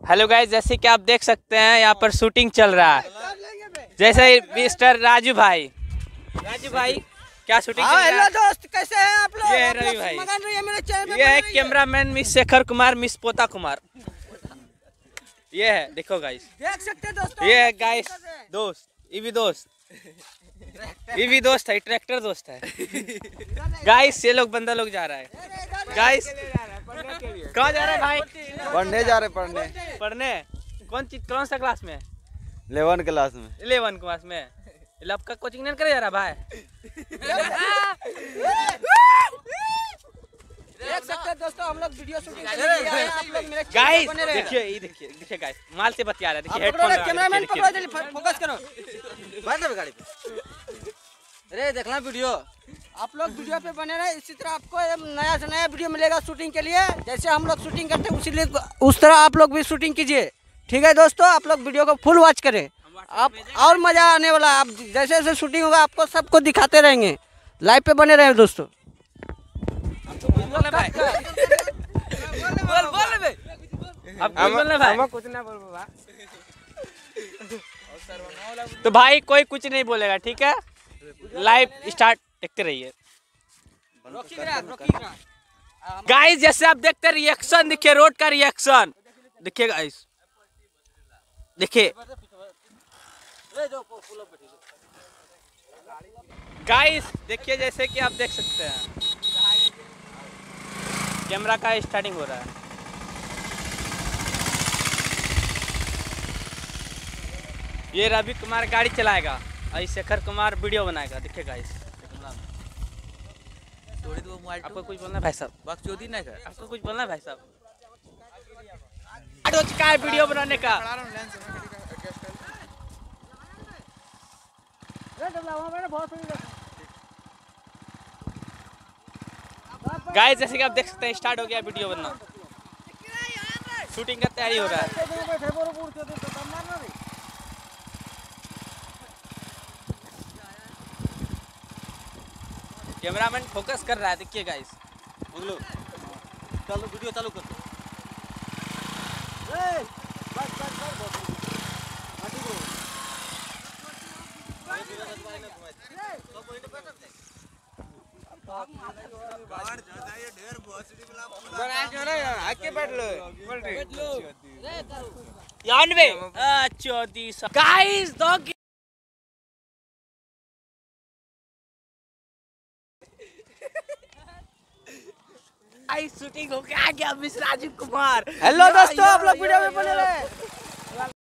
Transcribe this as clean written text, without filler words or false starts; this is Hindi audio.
हेलो गाइस, जैसे कि आप देख सकते हैं यहाँ पर शूटिंग चल रहा है। जैसे मिस्टर राजू भाई क्या शूटिंग चल रहा है? हेलो दोस्त, कैसे हैं आप लोग? ये है रवि भाई, मेरे चैनल पे ये है cameraman miss Shekhar Kumar, miss पोता कुमार। ये है, देखो गाइस, देख सकते हैं दोस्तों। ये है गाइस दोस्त, ये भी दोस्त है, ट्रैक्टर दोस्त है। गाइस ये लोग बंदा लोग जा रहा है। गाइस कहाँ जा रहे हैं भाई? पढ़ने जा रहे पढ़ने। कौन सा क्लास में? 11 क्लास में। 11 क्लास में। लब का कोचिंग नहीं करे जा रहा भाई? देख सकते हैं दोस्तों, हम लोग वीडियो शूटिंग के लिए आए हैं। आप लोग मेरे गाइस देखिए गाइस, माल से बतिया रहा है। देखिए हेडफोन कैमरामैन पकड़ो, जल्दी फोकस करो। बैठ जा गाड़ी पे। अरे देखना वीडियो। आप लोग वीडियो पे बने रहे, इसी तरह आपको नया से नया वीडियो मिलेगा शूटिंग के लिए। जैसे हम लोग शूटिंग करते हैं उस तरह आप लोग भी शूटिंग कीजिए। ठीक है दोस्तों, आप लोग वीडियो को फुल वॉच करें, आप और मजा आने वाला है। आप जैसे जैसे शूटिंग होगा आपको सबको दिखाते रहेंगे। लाइव पे बने रहे दोस्तों। तो भाई कोई कुछ नहीं बोलेगा, ठीक है? लाइव स्टार्ट देखते रहिए। गाइस जैसे आप देखते रिएक्शन, देखिए रोड का रिएक्शन देखिए गाइस, देखिए गाइस, देखिए जैसे कि आप देख सकते हैं कैमरा का स्टार्टिंग हो रहा है। ये रवि कुमार गाड़ी चलाएगा और शेखर कुमार वीडियो बनाएगा। देखिए गाइस, आपको कुछ बोलना है भाई साहब? आपको कुछ बोलना है भाई साहब? हो चुका है वीडियो बनाने का। गाइस जैसे कि आप देख सकते हैं स्टार्ट हो गया वीडियो बनना, शूटिंग का तैयारी हो रहा है। कैमरामैन फोकस कर रहा है, देखिए गाइस। चलो वीडियो चालू कर। गाइस दो शूटिंग हो गया मिस राजीव कुमार। हेलो दोस्तों, आप लोग वीडियो में बने